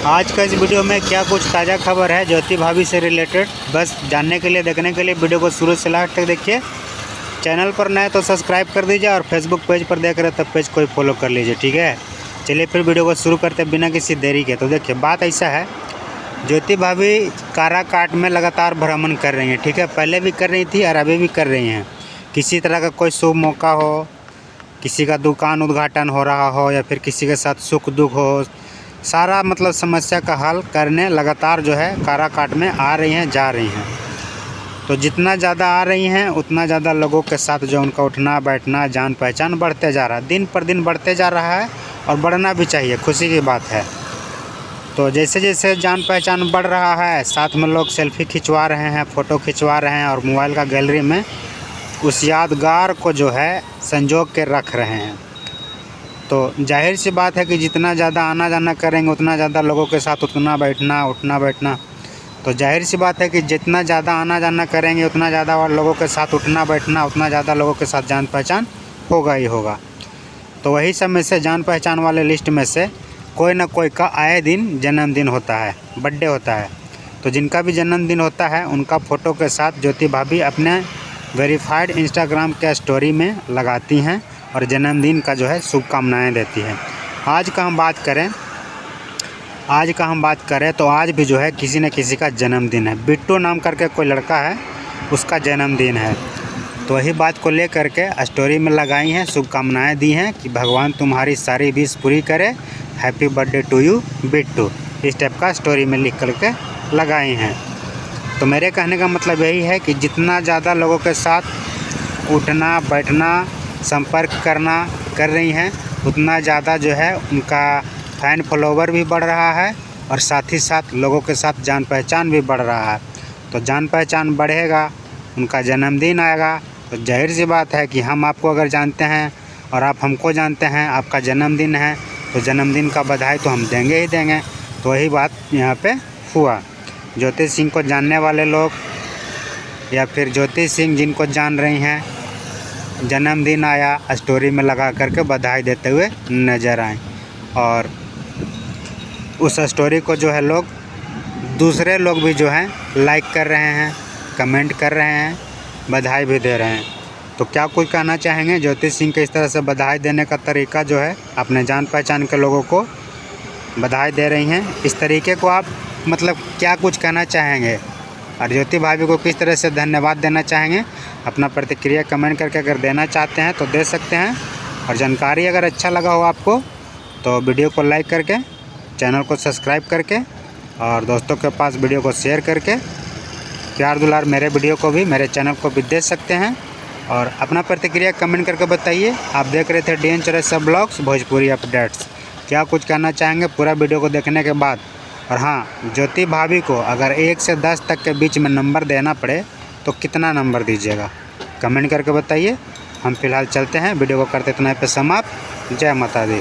आज का इस वीडियो में क्या कुछ ताज़ा खबर है ज्योति भाभी से रिलेटेड, बस जानने के लिए देखने के लिए वीडियो को शुरू से लास्ट तक देखिए। चैनल पर नए तो सब्सक्राइब कर दीजिए और फेसबुक पेज पर देख रहे तब पेज को फॉलो कर लीजिए, ठीक है। चलिए फिर वीडियो को शुरू करते बिना किसी देरी के। तो देखिए बात ऐसा है, ज्योति भाभी काराकाट में लगातार भ्रमण कर रही हैं, ठीक है। पहले भी कर रही थी और अभी भी कर रही हैं। किसी तरह का कोई शुभ मौका हो, किसी का दुकान उद्घाटन हो रहा हो या फिर किसी के साथ सुख दुख हो, सारा मतलब समस्या का हल करने लगातार जो है काराकाट में आ रही हैं, जा रही हैं। तो जितना ज़्यादा आ रही हैं उतना ज़्यादा लोगों के साथ जो उनका उठना बैठना जान पहचान बढ़ते जा रहा है, दिन पर दिन बढ़ते जा रहा है और बढ़ना भी चाहिए, खुशी की बात है। तो जैसे जैसे जान पहचान बढ़ रहा है, साथ में लोग सेल्फी खिंचवा रहे हैं, फ़ोटो खिंचवा रहे हैं और मोबाइल का गैलरी में उस यादगार को जो है संजो के रख रहे हैं। तो जाहिर सी बात है कि जितना ज़्यादा आना जाना करेंगे उतना ज़्यादा लोगों के साथ उठना बैठना तो जाहिर सी बात है कि जितना ज़्यादा आना जाना करेंगे उतना ज़्यादा और लोगों के साथ उठना बैठना, उतना ज़्यादा लोगों के साथ जान पहचान होगा ही होगा। तो वही सब में से जान पहचान वाले लिस्ट में से कोई ना कोई का आए दिन जन्मदिन होता है, बर्थडे होता है। तो जिनका भी जन्मदिन होता है उनका फ़ोटो के साथ ज्योति भाभी अपने वेरीफाइड इंस्टाग्राम के स्टोरी में लगाती हैं और जन्मदिन का जो है शुभकामनाएँ देती हैं। आज का हम बात करें तो आज भी जो है किसी न किसी का जन्मदिन है। बिट्टू नाम करके कोई लड़का है, उसका जन्मदिन है। तो वही बात को ले करके स्टोरी में लगाई हैं, शुभकामनाएँ दी हैं कि भगवान तुम्हारी सारी विश पूरी करे, happy birthday to you Bittu, इस टाइप का स्टोरी में लिख करके लगाई हैं। तो मेरे कहने का मतलब यही है कि जितना ज़्यादा लोगों के साथ उठना बैठना संपर्क कर रही हैं उतना ज़्यादा जो है उनका फ़ैन फॉलोवर भी बढ़ रहा है और साथ ही साथ लोगों के साथ जान पहचान भी बढ़ रहा है। तो जान पहचान बढ़ेगा, उनका जन्मदिन आएगा, तो जाहिर सी बात है कि हम आपको अगर जानते हैं और आप हमको जानते हैं, आपका जन्मदिन है तो जन्मदिन का बधाई तो हम देंगे ही देंगे। तो वही बात यहाँ पे हुआ। ज्योति सिंह को जानने वाले लोग या फिर ज्योति सिंह जिनको जान रही हैं, जन्मदिन आया स्टोरी में लगा करके बधाई देते हुए नज़र आए और उस स्टोरी को जो है दूसरे लोग भी जो हैं लाइक कर रहे हैं, कमेंट कर रहे हैं, बधाई भी दे रहे हैं। तो क्या कुछ कहना चाहेंगे ज्योति सिंह के इस तरह से बधाई देने का तरीका जो है, अपने जान पहचान के लोगों को बधाई दे रही हैं, इस तरीके को आप मतलब क्या कुछ कहना चाहेंगे और ज्योति भाभी को किस तरह से धन्यवाद देना चाहेंगे? अपना प्रतिक्रिया कमेंट करके अगर देना चाहते हैं तो दे सकते हैं। और जानकारी अगर अच्छा लगा हो आपको तो वीडियो को लाइक करके, चैनल को सब्सक्राइब करके और दोस्तों के पास वीडियो को शेयर करके प्यार दुलार मेरे वीडियो को भी, मेरे चैनल को भी दे सकते हैं। और अपना प्रतिक्रिया कमेंट करके बताइए। आप देख रहे थे DN Chaurasia blogs Bhojpuri updates. क्या कुछ कहना चाहेंगे पूरा वीडियो को देखने के बाद? और हाँ, ज्योति भाभी को अगर 1 से 10 तक के बीच में नंबर देना पड़े तो कितना नंबर दीजिएगा? कमेंट करके बताइए। हम फिलहाल चलते हैं, वीडियो को करते इतना पे समाप्त। जय माता दी।